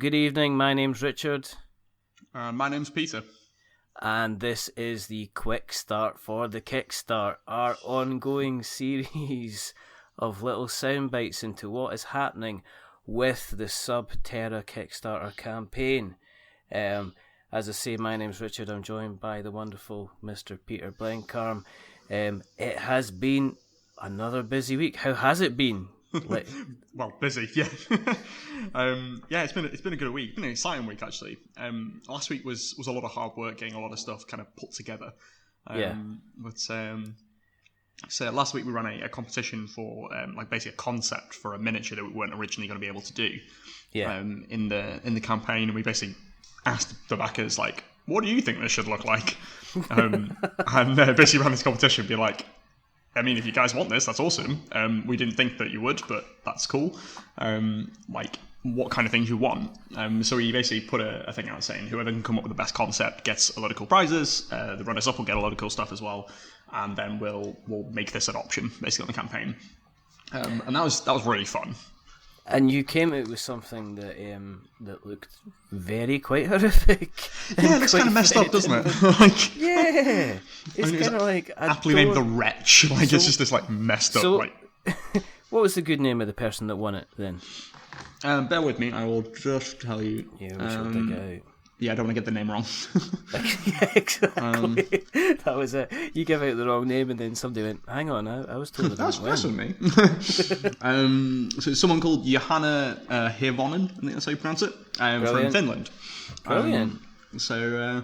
good evening. My name's Richard. My name's Peter. And this is the quick start for the KickStart, our ongoing series of little sound bites into what is happening with the SubTerra Kickstarter campaign. As I say, my name's Richard. I'm joined by the wonderful Mr. Peter Blenkharn. It has been another busy week. How has it been? Well, busy, yeah. It's been a good week. It's been an exciting week, actually. Last week was a lot of hard work, getting a lot of stuff kind of put together. So last week we ran a competition for basically a concept for a miniature that we weren't originally going to be able to do. Yeah. In the campaign, and we basically asked the backers, like, what do you think this should look like? And basically ran this competition, be like, I mean, if you guys want this, that's awesome. We didn't think that you would, but that's cool. What kind of things you want. So we basically put a thing out saying whoever can come up with the best concept gets a lot of cool prizes. The runners-up will get a lot of cool stuff as well. And then we'll make this an option, basically, on the campaign. And that was really fun. And you came out with something that looked quite horrific. Yeah, it looks kind of messed up, doesn't it? Yeah, it's kind of like aptly named the Wretch. It's just this messed up. What was the good name of the person that won it then? Bear with me, I will just tell you. Yeah, we should dig it out. Yeah, I don't want to get the name wrong. Yeah, exactly. That was it. You give out the wrong name, and then somebody went, "Hang on, I was told that was me." So it's someone called Johanna Hirvonen, I think that's how you pronounce it, from Finland. Brilliant. Yeah,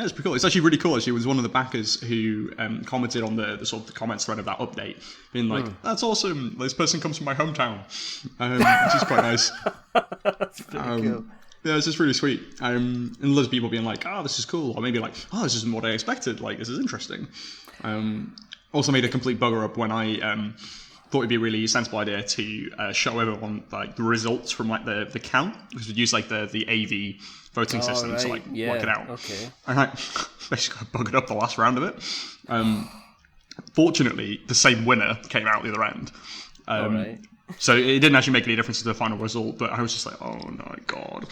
it's pretty cool. It's actually really cool. Actually, it was one of the backers who commented on the sort of the comments thread of that update, being like, "That's awesome. This person comes from my hometown," which is quite nice. That's pretty cool. Yeah, it's just really sweet. And loads of people being like, "Oh, this is cool," or maybe like, "Oh, this isn't what I expected. Like, this is interesting." Also made a complete bugger up when I thought it'd be a really sensible idea to show everyone like the results from like the count, because we'd use like the AV voting system to like work it out. Okay. And I basically buggered up the last round of it. Fortunately, the same winner came out the other end. All right. So it didn't actually make any difference to the final result, but I was just like, oh my god.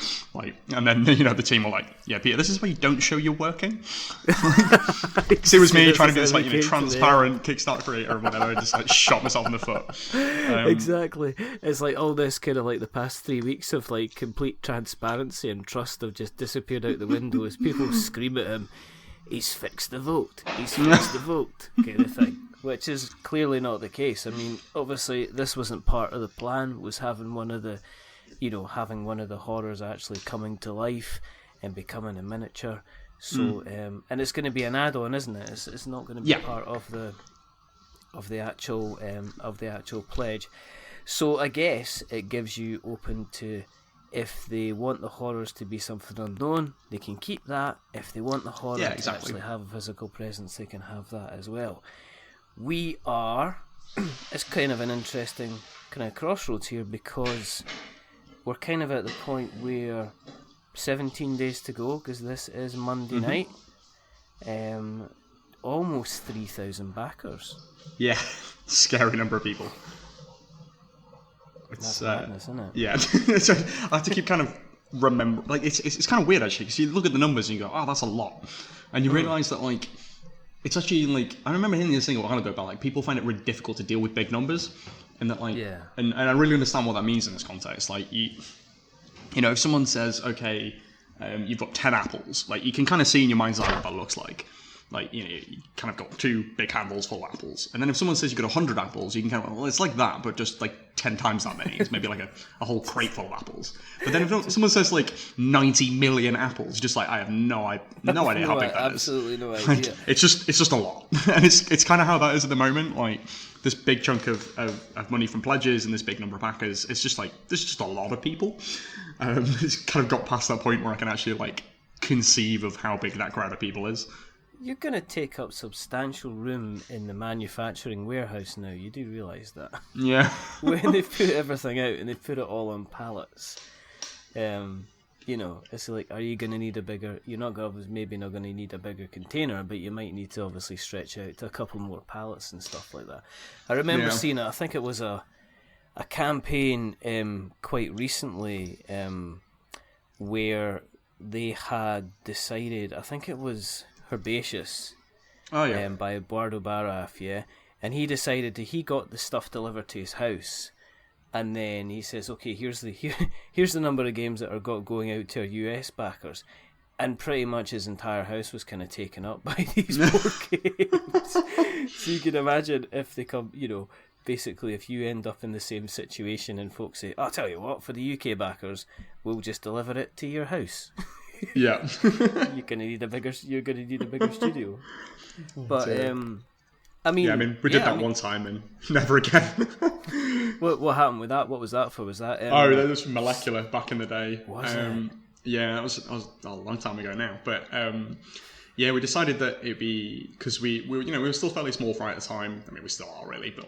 And then, the team were like, yeah, Peter, this is where you don't show you're working. Because it was me trying to be this transparent Kickstarter creator or whatever, I just shot myself in the foot. Exactly. It's like all this kind of like the past 3 weeks of like complete transparency and trust have just disappeared out the window as people scream at him, he's fixed the vote, kind of thing. Which is clearly not the case. I mean, obviously, this wasn't part of the plan. Was having one of the horrors actually coming to life and becoming a miniature. So, and it's going to be an add-on, isn't it? It's not going to be part of the actual pledge. So, I guess it gives you open to, if they want the horrors to be something unknown, they can keep that. If they want the horror to actually have a physical presence, they can have that as well. We are, it's kind of an interesting kind of crossroads here, because we're kind of at the point where 17 days to go, because this is Monday night, almost 3,000 backers. Yeah, scary number of people. That's madness, isn't it? Yeah, so I have to keep kind of remember, like it's kind of weird actually, because you look at the numbers and you go, oh, that's a lot, and you realise that like, it's actually like, I remember hearing this thing a while ago about like people find it really difficult to deal with big numbers, and that like, and I really understand what that means in this context. Like if someone says, okay, you've got 10 apples, like you can kind of see in your mind's eye what that looks like. Like, you kind of got 2 big handles full of apples. And then if someone says you've got 100 apples, you can kind of, well, it's like that, but just like 10 times that many. It's maybe like a whole crate full of apples. But then if someone says like 90 million apples, just like, I have no idea how big that is. Absolutely no idea. Like, it's just a lot. And it's kind of how that is at the moment. Like, this big chunk of money from pledges and this big number of backers, it's just like, there's just a lot of people. It's kind of got past that point where I can actually like conceive of how big that crowd of people is. You're going to take up substantial room in the manufacturing warehouse now. You do realise that. Yeah. When they put everything out and they put it all on pallets, it's like, are you going to need a bigger... You're maybe not going to need a bigger container, but you might need to obviously stretch out to a couple more pallets and stuff like that. I remember seeing it. I think it was a campaign quite recently where they had decided, I think it was Herbaceous, by Eduardo Baraf, yeah, and he decided he got the stuff delivered to his house, and then he says, okay, here's the number of games that are going out to our US backers, and pretty much his entire house was kind of taken up by these board games. So you can imagine if they come, basically if you end up in the same situation and folks say, I'll tell you what, for the UK backers, we'll just deliver it to your house. Yeah. You're gonna need a bigger studio. But we did that one time and never again. What happened with that? What was that for? Was that that was from Molecular back in the day. Was it? Yeah, that was a long time ago now. But we decided that it'd be because we were still fairly small fry at the time. I mean, we still are really, but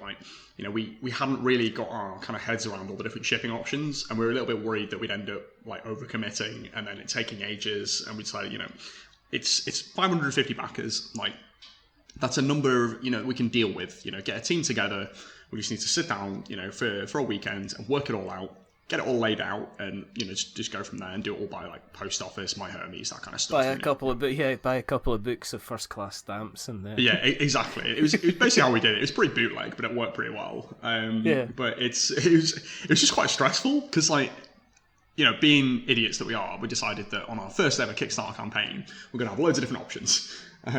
we hadn't really got our kind of heads around all the different shipping options, and we were a little bit worried that we'd end up like overcommitting and then it taking ages. And we decided, it's 550 backers, like that's a number we can deal with. Get a team together. We just need to sit down, for a weekend and work it all out. Get it all laid out, and just go from there and do it all by like post office, My Hermes, that kind of stuff. Buy a couple of books of first class stamps, and then exactly. It was basically how we did it. It was pretty bootleg, but it worked pretty well. But it was just quite stressful because being idiots that we are, we decided that on our first ever Kickstarter campaign, we're going to have loads of different options. I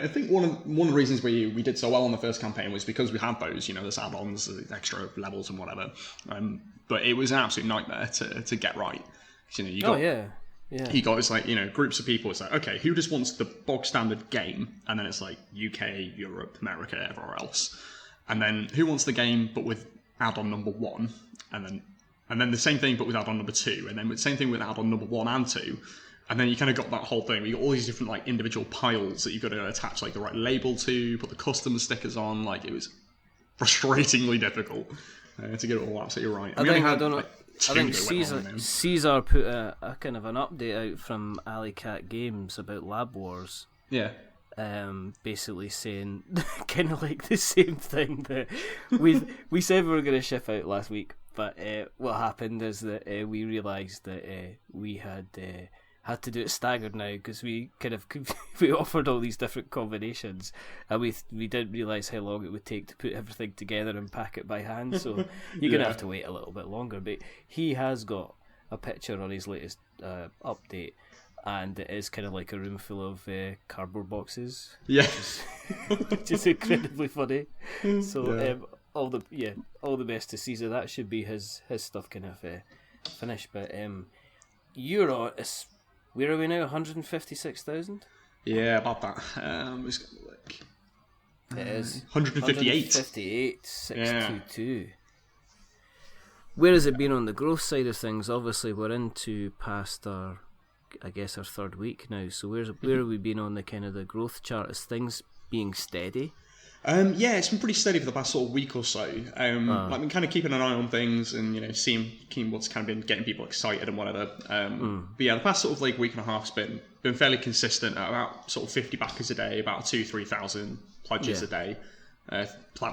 think one of the reasons we did so well on the first campaign was because we had those, those add-ons, the extra levels and whatever. But it was an absolute nightmare to get right. You got it's like, groups of people. It's like, okay, who just wants the bog standard game? And then it's like UK, Europe, America, everywhere else. And then who wants the game but with add-on number 1? And then the same thing but with add-on number 2. And then the same thing with add-on number 1 and 2. And then you kind of got that whole thing. You got all these different like individual piles that you've got to attach like the right label to, put the custom stickers on. Like it was frustratingly difficult to get it all absolutely right. I think Caesar put a kind of an update out from Alley Cat Games about Lab Wars. Yeah. Basically saying kind of like the same thing that we said we were going to ship out last week, but what happened is that we realised that we had to do it staggered now because we we offered all these different combinations, and we didn't realise how long it would take to put everything together and pack it by hand. So you're gonna have to wait a little bit longer. But he has got a picture on his latest update, and it is kind of like a room full of cardboard boxes. Yeah, which is incredibly funny. So all the best to Caesar. That should be his stuff kind of finished. But Euro is. Where are we now? 156,000? Yeah, about that. It is 158. 622. Where has it been on the growth side of things? Obviously, we're into past our third week now. So where have we been on the kind of the growth chart? Is things being steady? It's been pretty steady for the past sort of week or so. I've been kind of keeping an eye on things and seeing what's kind of been getting people excited and whatever. But yeah, the past sort of like week and a half's been fairly consistent at about sort of 50 backers a day, about 2,000-3,000 pledges a day,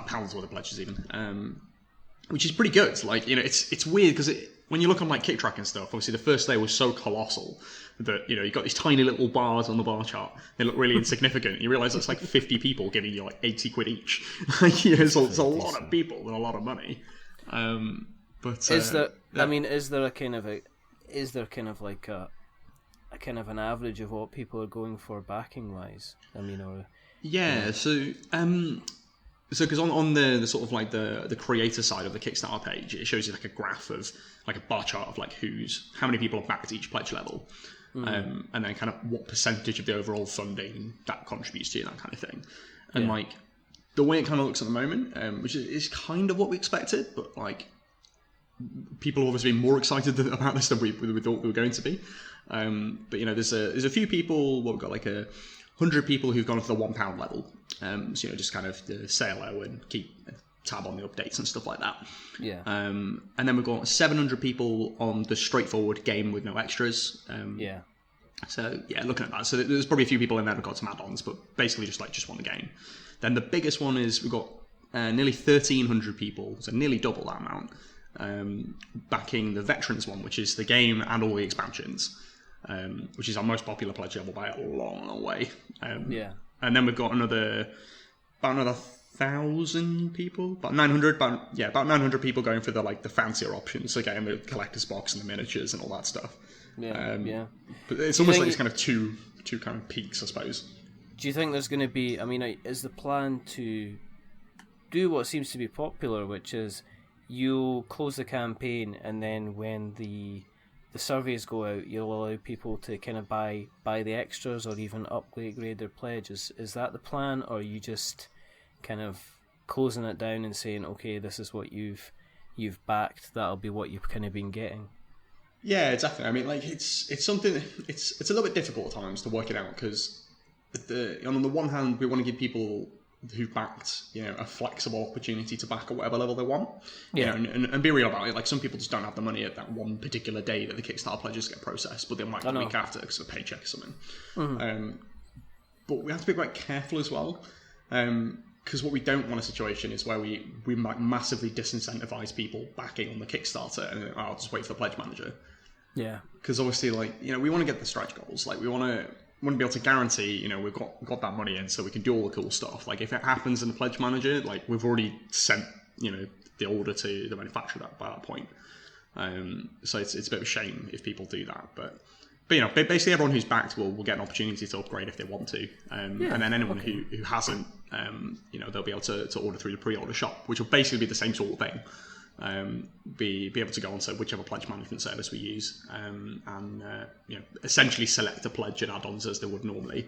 pounds worth of pledges even, which is pretty good. Like it's weird because when you look on like KickTrack and stuff, obviously the first day was so colossal that you've got these tiny little bars on the bar chart. They look really insignificant. You realise it's like 50 people giving you like 80 quid each. It's a lot of people and a lot of money. But is there? I mean, is there kind of like a kind of an average of what people are going for backing wise? I mean, or So because on the sort of like the creator side of the Kickstarter page, it shows you like a graph of like a bar chart of like how many people have backed each pledge level, and then kind of what percentage of the overall funding that contributes to, that kind of thing. And like the way it kind of looks at the moment, which is kind of what we expected, but like people have obviously been more excited about this than we thought we were going to be. But there's a few people. We've got like 100 people who've gone for the £1 level. So just kind of say hello and keep a tab on the updates and stuff like that. Yeah. And then we've got 700 people on the straightforward game with no extras. So yeah, looking at that, so there's probably a few people in there who've got some add-ons, but basically just want the game. Then the biggest one is we've got nearly 1,300 people, so nearly double that amount, backing the Veterans one, which is the game and all the expansions, which is our most popular pledge level by a long, long way. And then we've got about another 1,000 people, about 900 people going for the fancier options, so getting the collector's box and the miniatures and all that stuff. But it's almost like it's kind of two kind of peaks, I suppose. Do you think there's going to be, is the plan to do what seems to be popular, which is you'll close the campaign, and then when the surveys go out, you'll allow people to kind of buy the extras or even upgrade their pledges? Is that the plan, or are you just kind of closing it down and saying, okay, this is what you've backed, that'll be what you've kind of been getting? Yeah, exactly. It's something. It's a little bit difficult at times to work it out, because on the one hand, we want to give people who've backed, a flexible opportunity to back at whatever level they want. And be real about it. Like, some people just don't have the money at that one particular day that the Kickstarter pledges get processed, but they might the week after because of a paycheck or something. But we have to be quite careful as well, because what we don't want a situation is where we might massively disincentivize people backing on the Kickstarter and I'll just wait for the pledge manager. Yeah. Because obviously, we want to get the stretch goals. We want to be able to guarantee, we've got that money in so we can do all the cool stuff. If it happens in the pledge manager, we've already sent, the order to the manufacturer by that point. So it's a bit of a shame if people do that. But basically everyone who's backed will get an opportunity to upgrade if they want to. And then anyone who hasn't, they'll be able to order through the pre-order shop, which will basically be the same sort of thing. Be able to go onto whichever pledge management service we use, and essentially select a pledge and add-ons as they would normally,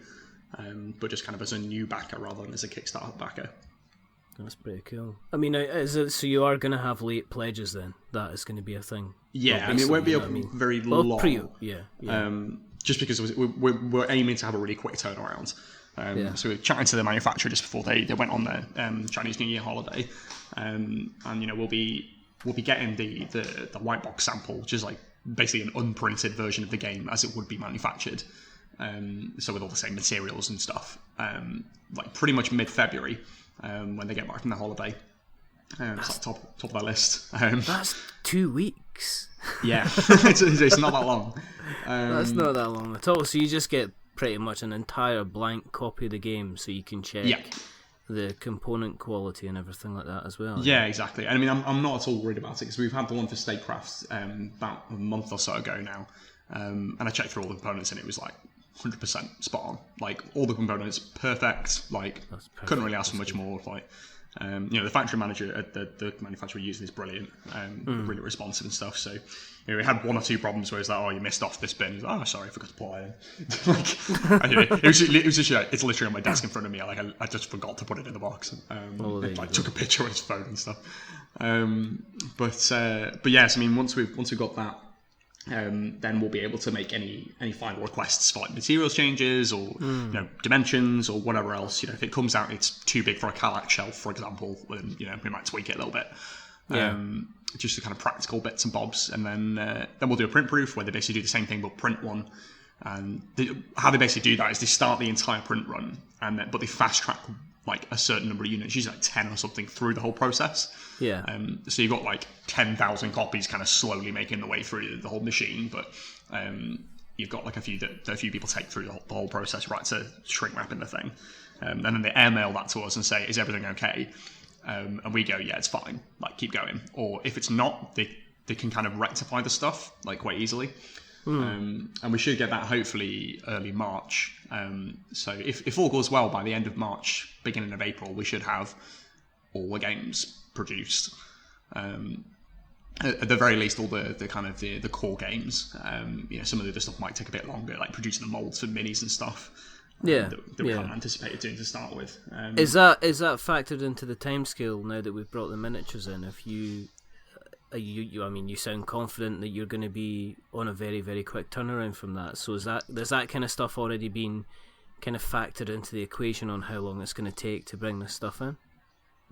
but just kind of as a new backer rather than as a Kickstarter backer. That's pretty cool. So you are going to have late pledges then? That is going to be a thing? Yeah, it won't be very long. Just because we're aiming to have a really quick turnaround. So we were chatting to the manufacturer just before they went on their Chinese New Year holiday, and we'll be getting the white box sample, which is basically an unprinted version of the game as it would be manufactured. So with all the same materials and stuff, pretty much mid-February, when they get back from their holiday. It's top of their list. That's 2 weeks. Yeah, it's not that long. That's not that long at all. So you just get pretty much an entire blank copy of the game, so you can check the component quality and everything like that as well. Yeah, exactly. I'm not at all worried about it, because we've had the one for Statecraft about a month or so ago now, and I checked through all the components and it was 100% spot on. All the components perfect. Couldn't really ask for much more. The factory manager, the manufacturer using is brilliant, really responsive and stuff. So we had one or two problems where it's you missed off this bin. Sorry, I forgot to pull it in. It was just it's literally on my desk in front of me. I just forgot to put it in the box. Took a picture on his phone and stuff. But yes, once we've got that, then we'll be able to make any final requests for materials changes or dimensions or whatever else. If it comes out it's too big for a Kallax shelf, for example, then we might tweak it a little bit. Just the kind of practical bits and bobs, and then we'll do a print proof where they basically do the same thing but print one. And how they basically do that is they start the entire print run, but they fast track a certain number of units, usually 10 or something, through the whole process. So you've got 10,000 copies kind of slowly making their way through the whole machine, but you've got a few that a few people take through the whole process right to shrink wrapping the thing, and then they airmail that to us and say, is everything okay? And we go, yeah, it's fine, keep going. Or if it's not, they can kind of rectify the stuff quite easily. And we should get that hopefully early March. So if all goes well, by the end of March, beginning of April, we should have all the games produced. At the very least, all the kind of the core games. Some of the other stuff might take a bit longer, producing the molds for minis and stuff. That we hadn't anticipated doing to start with. Is that factored into the timescale now that we've brought the miniatures in? If you sound confident that you're going to be on a very, very quick turnaround from that. So has that kind of stuff already been kind of factored into the equation on how long it's going to take to bring this stuff in?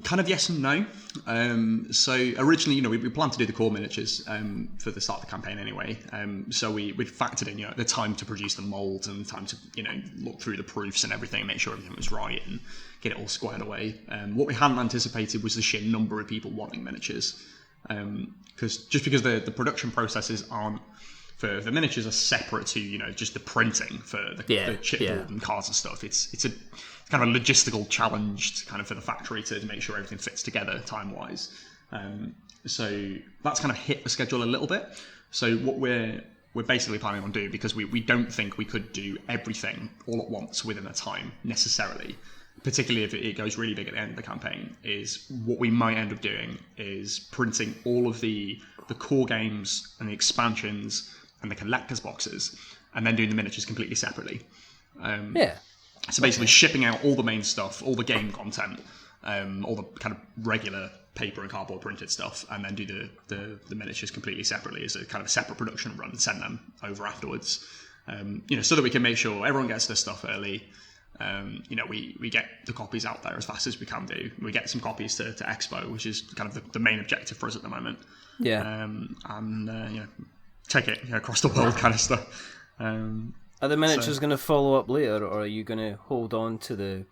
Kind of yes and no. So originally, we planned to do the core miniatures for the start of the campaign anyway. So we'd factored in, the time to produce the molds and the time to, look through the proofs and everything and make sure everything was right and get it all squared away. What we hadn't anticipated was the sheer number of people wanting miniatures. because the production processes aren't for the miniatures are separate to just the printing for the chipboard and cards and stuff. It's a kind of a logistical challenge kind of for the factory to make sure everything fits together time wise. So that's kind of hit the schedule a little bit. So what we're basically planning on doing, because we don't think we could do everything all at once within a time necessarily, particularly if it goes really big at the end of the campaign, is what we might end up doing is printing all of the core games and the expansions and the collector's boxes, and then doing the miniatures completely separately. So basically shipping out all the main stuff, all the game content, all the kind of regular paper and cardboard printed stuff, and then do the miniatures completely separately as a kind of a separate production run and send them over afterwards. So that we can make sure everyone gets their stuff early. We get the copies out there as fast as we can do. We get some copies to Expo, which is kind of the main objective for us at the moment. Take it across the world kind of stuff. Are the miniatures going to follow up later, or are you going to hold on to the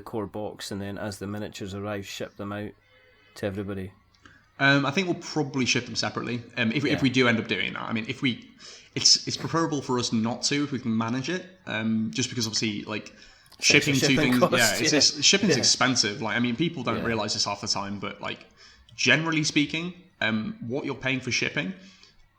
core box and then as the miniatures arrive, ship them out to everybody? I think we'll probably ship them separately. If we do end up doing that, I mean, it's preferable for us not to if we can manage it. Just because obviously, like shipping two things, shipping's expensive. Like, I mean, people don't realize this half the time, but like generally speaking, what you're paying for shipping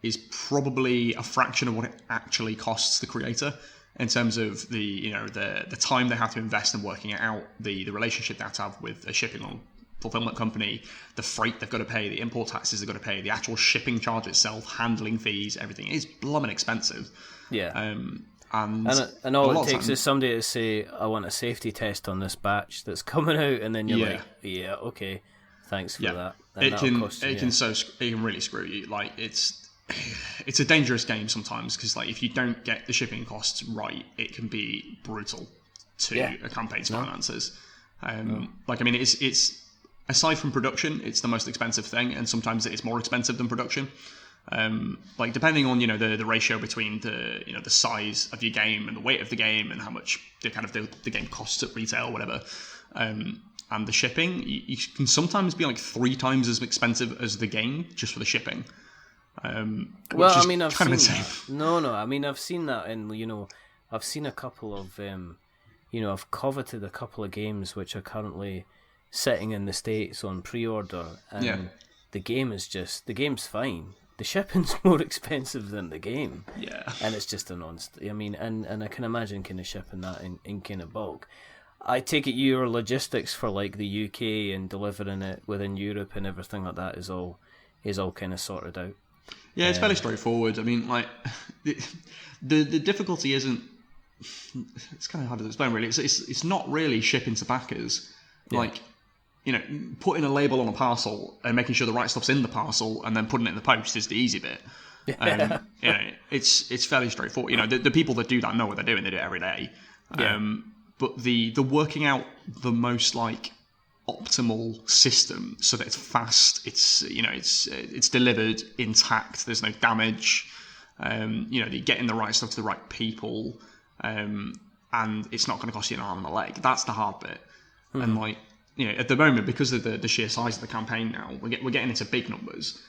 is probably a fraction of what it actually costs the creator in terms of the time they have to invest in working it out, the relationship they have to have with a shipping or fulfillment company, the freight they've got to pay, the import taxes they've got to pay, the actual shipping charge itself, handling fees, everything is blooming expensive. And all it takes is somebody to say, I want a safety test on this batch that's coming out, and then you're like, yeah, okay, thanks for that. And it can really screw you. Like it's a dangerous game sometimes, because like if you don't get the shipping costs right, it can be brutal to a campaign's finances. Like, I mean, it's aside from production, it's the most expensive thing, and sometimes it is more expensive than production. Like depending on the ratio between the size of your game and the weight of the game and how much the game costs at retail or whatever, and the shipping, you can sometimes be like 3 times as expensive as the game just for the shipping. Well, I mean, I've seen that. No, I mean, I've seen that, and I've seen a couple of I've coveted a couple of games which are currently sitting in the States on pre-order, and the game's fine. The shipping's more expensive than the game. And it's just a I mean, and I can imagine kind of shipping that in kind of bulk. I take it your logistics for like the UK and delivering it within Europe and everything like that is all kind of sorted out. Yeah, it's fairly straightforward. I mean, like the difficulty isn't. It's kind of hard to explain, really. It's not really shipping to backers. Like, putting a label on a parcel and making sure the right stuff's in the parcel and then putting it in the post is the easy bit. It's fairly straightforward. The people that do that know what they're doing. They do it every day. But the working out the most like optimal system so that it's fast, it's delivered intact, there's no damage, you're getting the right stuff to the right people, and it's not going to cost you an arm and a leg. That's the hard bit. And like at the moment, because of the sheer size of the campaign now, we're getting into big numbers,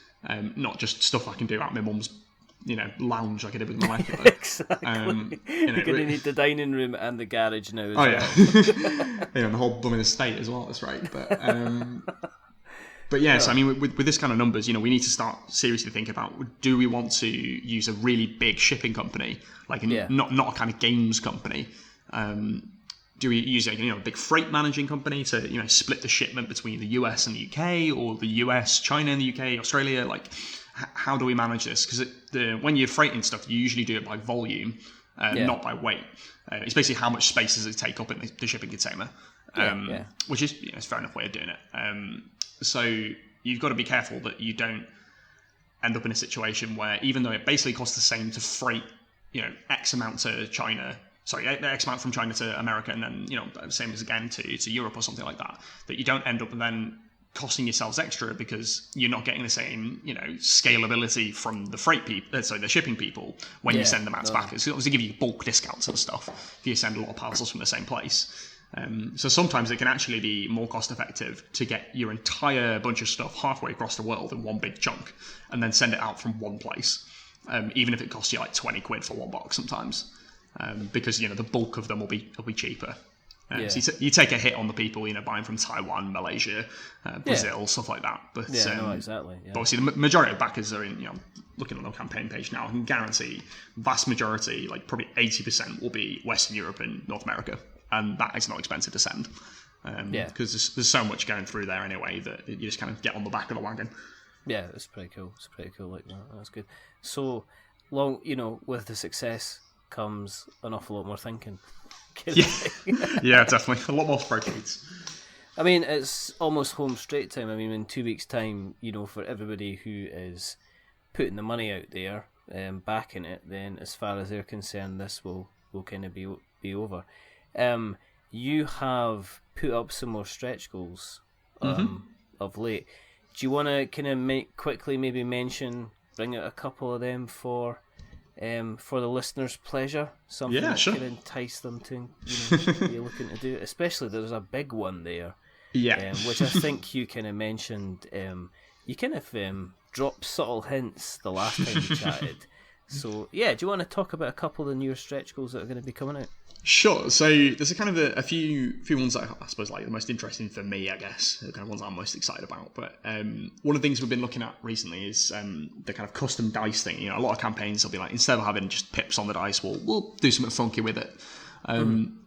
not just stuff I can do out my mum's lounge like I did with Molecular. Exactly. You're going to need the dining room and the garage now as well. And the whole blooming estate as well, that's right. But yes, I mean, with this kind of numbers, we need to start seriously thinking about, do we want to use a really big shipping company, like not a kind of games company? Do we use a big freight managing company to split the shipment between the US and the UK, or the US, China and the UK, Australia? Like, how do we manage this? Because when you're freighting stuff, you usually do it by volume, not by weight. It's basically how much space does it take up in the shipping container, which is it's a fair enough way of doing it. So you've got to be careful that you don't end up in a situation where, even though it basically costs the same to freight, X amount to China, X amount from China to America, and then same as again to Europe or something like that, that you don't end up then costing yourselves extra because you're not getting the same scalability from the freight people, the shipping people, when you send them out to backers. It obviously give you bulk discounts and stuff if you send a lot of parcels from the same place. So sometimes it can actually be more cost effective to get your entire bunch of stuff halfway across the world in one big chunk and then send it out from one place, even if it costs you like 20 quid for one box sometimes, because the bulk of them will be cheaper. So you take a hit on the people buying from Taiwan, Malaysia, Brazil, stuff like that. But exactly. Yeah. But obviously the majority of backers are in. Looking at the campaign page now, I can guarantee vast majority, like probably 80%, will be Western Europe and North America. And that is not expensive to send, because there's so much going through there anyway that you just kind of get on the back of the wagon. Yeah, it's pretty cool. It's pretty cool like that. That's good. So long, with the success comes an awful lot more thinking. Yeah, definitely a lot more spreadsheets. I mean, it's almost home straight time. I mean, in 2 weeks' time, for everybody who is putting the money out there, backing it, then as far as they're concerned, this will kind of be over. You have put up some more stretch goals of late. Do you want to kind of quickly maybe bring out a couple of them for the listeners' pleasure? Something that can entice them to be looking to do. Especially there's a big one there, which I think you kind of mentioned. You kind of dropped subtle hints the last time we chatted. So do you want to talk about a couple of the newer stretch goals that are going to be coming out? Sure. So there's a kind of a few ones that I suppose like the most interesting for me, I guess, the kind of ones I'm most excited about. But one of the things we've been looking at recently is the kind of custom dice thing. A lot of campaigns will be like, instead of having just pips on the dice, we'll do something funky with it.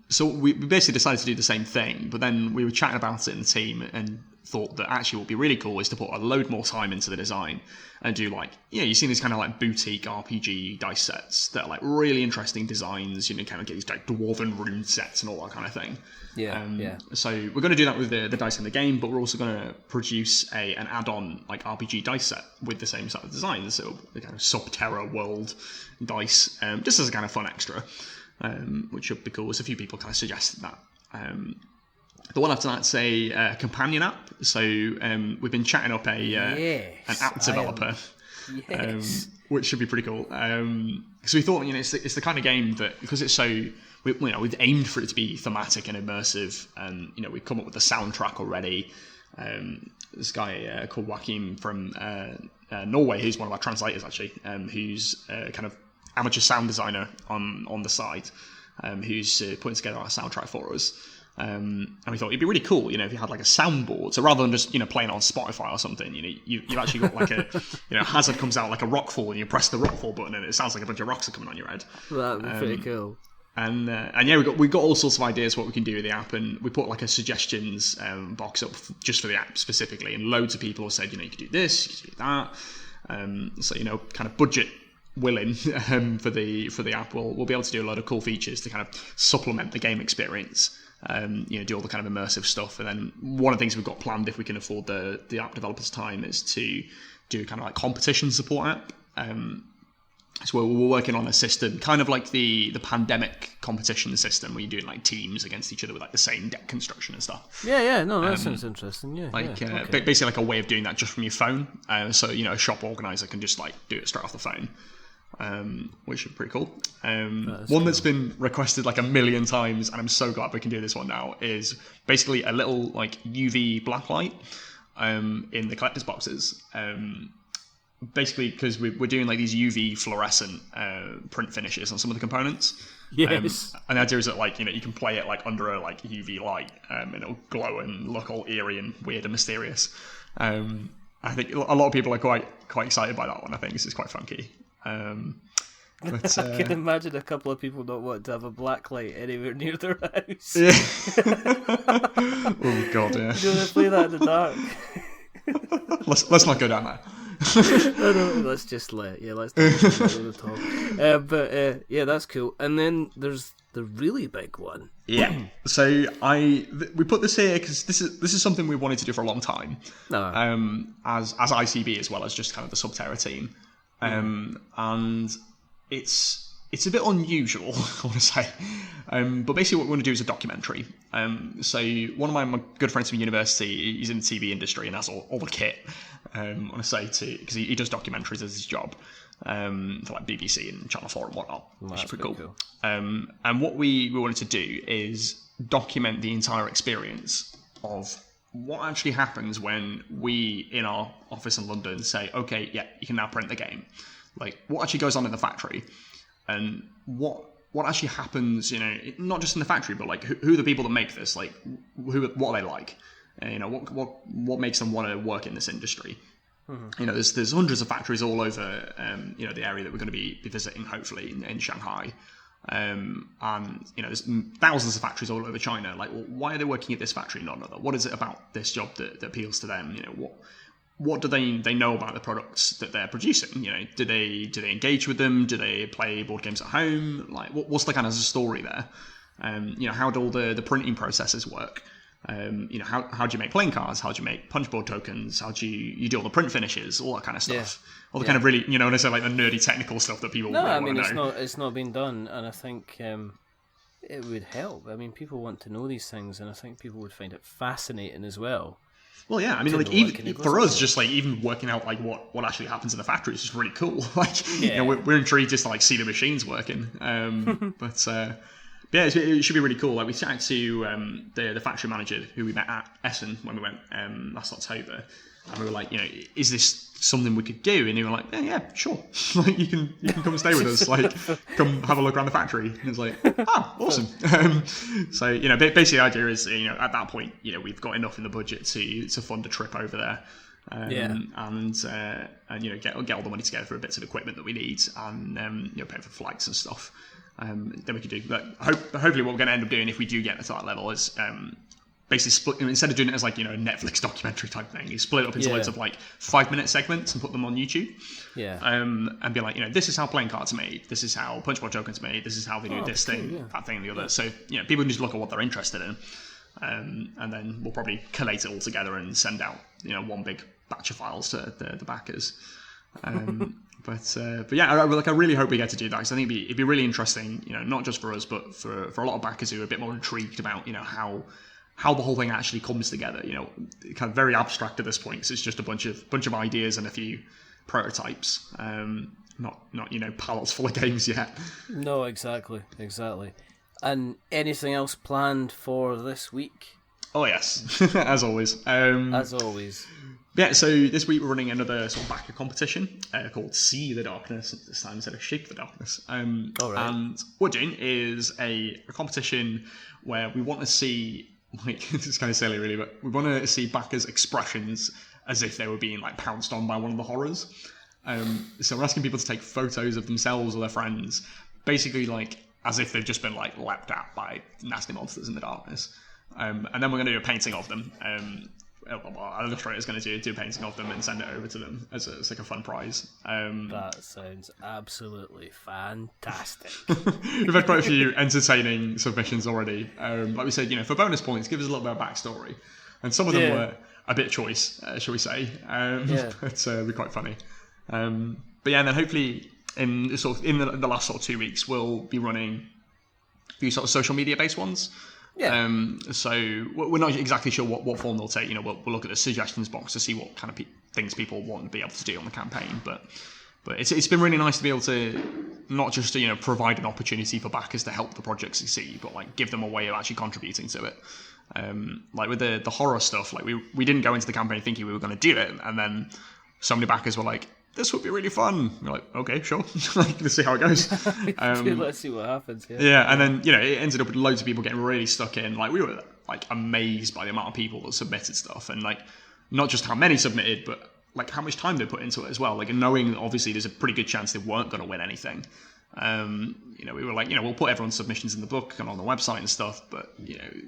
So we basically decided to do the same thing, but then we were chatting about it in the team and thought that actually what would be really cool is to put a load more time into the design and do you've seen these kind of like boutique RPG dice sets that are like really interesting designs, kind of get these like dwarven rune sets and all that kind of thing. So we're going to do that with the dice in the game, but we're also going to produce an add-on like RPG dice set with the same set of designs, so the kind of SubTerra world dice, just as a kind of fun extra, which would be cool. There's a few people kind of suggested that. The one after that's a companion app. So we've been chatting up an app developer, which should be pretty cool. So we thought, it's the kind of game that, because it's so, we've aimed for it to be thematic and immersive, and we've come up with the soundtrack already. This guy called Joachim from Norway, who's one of our translators actually, who's kind of amateur sound designer on the side, who's putting together our soundtrack for us. And we thought it'd be really cool, if you had like a soundboard. So rather than just, playing on Spotify or something, you've actually got like a, Hazard comes out like a rockfall and you press the rockfall button and it sounds like a bunch of rocks are coming on your head. That'd be pretty cool. And we got all sorts of ideas what we can do with the app, and we put like a suggestions box up just for the app specifically, and loads of people have said, you could do this, you could do that. So kind of budget willing for the app, we'll be able to do a lot of cool features to kind of supplement the game experience. Do all the kind of immersive stuff, and then one of the things we've got planned, if we can afford the app developers' time, is to do kind of like competition support app. So we're working on a system, kind of like the pandemic competition system, where you're doing like teams against each other with like the same deck construction and stuff. That sounds interesting. Basically like a way of doing that just from your phone. So a shop organizer can just like do it straight off the phone. Which is pretty cool. One that's been requested like 1 million times, and I'm so glad we can do this one now, is basically a little like UV blacklight in the collector's boxes. Basically, because we're doing like these UV fluorescent print finishes on some of the components. Yes. And the idea is that you can play it like under a like UV light, and it'll glow and look all eerie and weird and mysterious. I think a lot of people are quite excited by that one. I think this is quite funky. But, I can imagine a couple of people not wanting to have a black light anywhere near their house. Yeah. Oh god, yeah. You want to play that in the dark? Let's not go down there. No, let's just let's not go the top. But that's cool. And then there's the really big one. Yeah. So we put this here because this is something we wanted to do for a long time. As ICB, as well as just kind of the SubTerra team. And it's a bit unusual, I want to say. But basically what we want to do is a documentary. So one of my good friends from university, he's in the TV industry and has all the kit, I want to say, because he does documentaries as his job, for like BBC and Channel 4 and whatnot, which is pretty cool. And what we wanted to do is document the entire experience of what actually happens when we, in our office in London, say, okay, yeah, you can now print the game. Like, what actually goes on in the factory, and what actually happens, not just in the factory, but like who are the people that make this? Like, what are they like? And, what makes them want to work in this industry? Mm-hmm. There's hundreds of factories all over, the area that we're going to be visiting, hopefully in Shanghai. And there's thousands of factories all over China. Like, well, why are they working at this factory, not another? What is it about this job that appeals to them? What do they know about the products that they're producing? Do they engage with them? Do they play board games at home? Like, what's the kind of story there? How do all the printing processes work? How do you make playing cards? How do you make punchboard tokens? How do you do all the print finishes? All that kind of stuff. Yeah. All the kind of really, when I say like the nerdy technical stuff that people really want to know. It's not been done, and I think it would help. I mean, people want to know these things, and I think people would find it fascinating as well. Well, yeah, I mean, like, even for us, just like even working out like what actually happens in the factory is just really cool. Like, we're intrigued just to like see the machines working. But yeah, it should be really cool. Like, we chatted to the factory manager who we met at Essen when we went last October, and we were like, is this something we could do? And he was like, yeah, sure. Like, you can come and stay with us. Like, come have a look around the factory. And it's like, awesome. So basically the idea is, at that point, we've got enough in the budget to fund a trip over there. And get all the money together for bits of equipment that we need, and pay for flights and stuff. Then we could do. But hopefully, what we're going to end up doing if we do get to that level is basically split. Instead of doing it as like a Netflix documentary type thing, you split it up into loads of like 5-minute segments and put them on YouTube. Yeah. And be like, this is how playing cards are made. This is how punchboard tokens are made. This is how they do this thing, that thing, and the other. So people can just look at what they're interested in, and then we'll probably collate it all together and send out one big batch of files to the backers. But yeah, I really hope we get to do that, because I think it'd be really interesting, not just for us, but for a lot of backers who are a bit more intrigued about, how the whole thing actually comes together. Kind of very abstract at this point, because it's just a bunch of ideas and a few prototypes, not pallets full of games yet. No, exactly. And anything else planned for this week? Oh yes, as always. Yeah, so this week we're running another sort of backer competition called See the Darkness, this time instead of Shape the Darkness. And what we're doing is a competition where we want to see, like, it's kind of silly really, but we want to see backers' expressions as if they were being like pounced on by one of the horrors. So we're asking people to take photos of themselves or their friends, basically like as if they've just been like lapped at by nasty monsters in the darkness. And then we're going to do a painting of them. Our illustrator is going to do a painting of them and send it over to them as like a fun prize. That sounds absolutely fantastic. We've had quite a few entertaining submissions already. Like we said, for bonus points, give us a little bit of backstory. And some of them were a bit choice, shall we say. But it'll be quite funny. But yeah, and then hopefully in the last sort of 2 weeks, we'll be running a few sort of social media based ones. Yeah. So we're not exactly sure what form they'll take. We'll look at the suggestions box to see what kind of things people want to be able to do on the campaign. But it's been really nice to be able to not just to, provide an opportunity for backers to help the project succeed, but like give them a way of actually contributing to it. Like with the horror stuff, like we didn't go into the campaign thinking we were going to do it, and then so many backers were like, this would be really fun. We're like, okay, sure. Let's see how it goes. Let's see what happens. Yeah, and then it ended up with loads of people getting really stuck in. Like, we were like amazed by the amount of people that submitted stuff, and like not just how many submitted, but like how much time they put into it as well. Like, and knowing that obviously there's a pretty good chance they weren't going to win anything. We were like, we'll put everyone's submissions in the book and on the website and stuff, but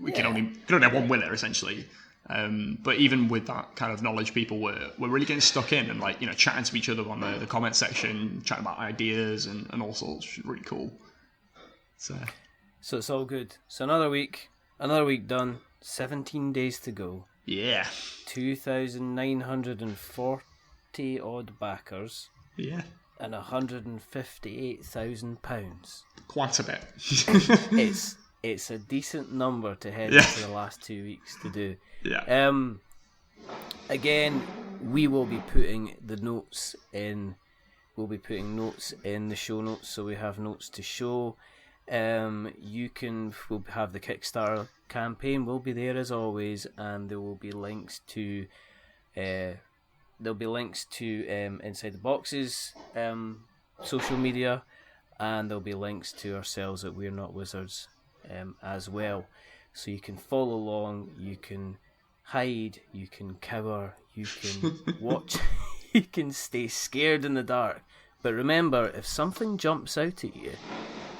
we can only have one winner essentially. But even with that kind of knowledge, people were really getting stuck in and like chatting to each other on the comment section, chatting about ideas and all sorts, which is really cool. So it's all good. So another week done. 17 days to go. Yeah. 2,940 odd backers. Yeah. And £158,000. Quite a bit. It's a decent number to head into the last 2 weeks to do. Yeah. Again, we will be putting the notes in. We'll be putting notes in the show notes, so we have notes to show. We'll have the Kickstarter campaign will be there as always, and there will be links to Inside the Box's social media, and there'll be links to ourselves at We're Not Wizards as well, so you can follow along, you can hide, you can cower, you can watch, you can stay scared in the dark. But remember, if something jumps out at you,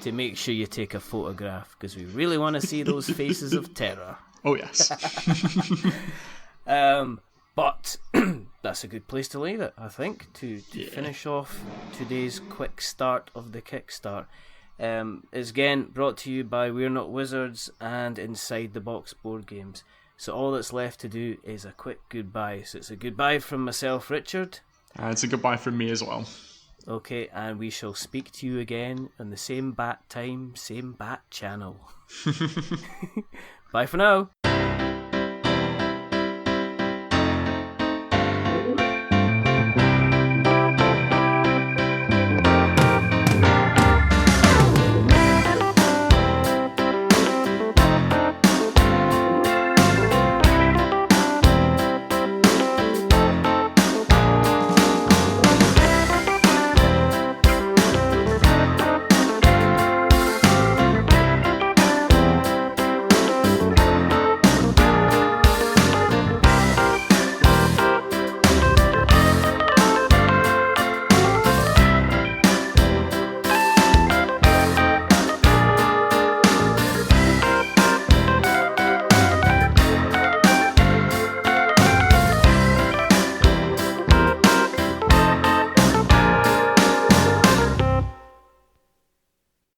to make sure you take a photograph, because we really want to see those faces of terror. Oh yes. But that's a good place to leave it, I think, to finish off today's quick start of the Kickstart. It's again brought to you by We're Not Wizards and Inside the Box Boardgames. So all that's left to do is a quick goodbye. So it's a goodbye from myself, Richard. And it's a goodbye from me as well. Okay, and we shall speak to you again on the same bat time, same bat channel. Bye for now.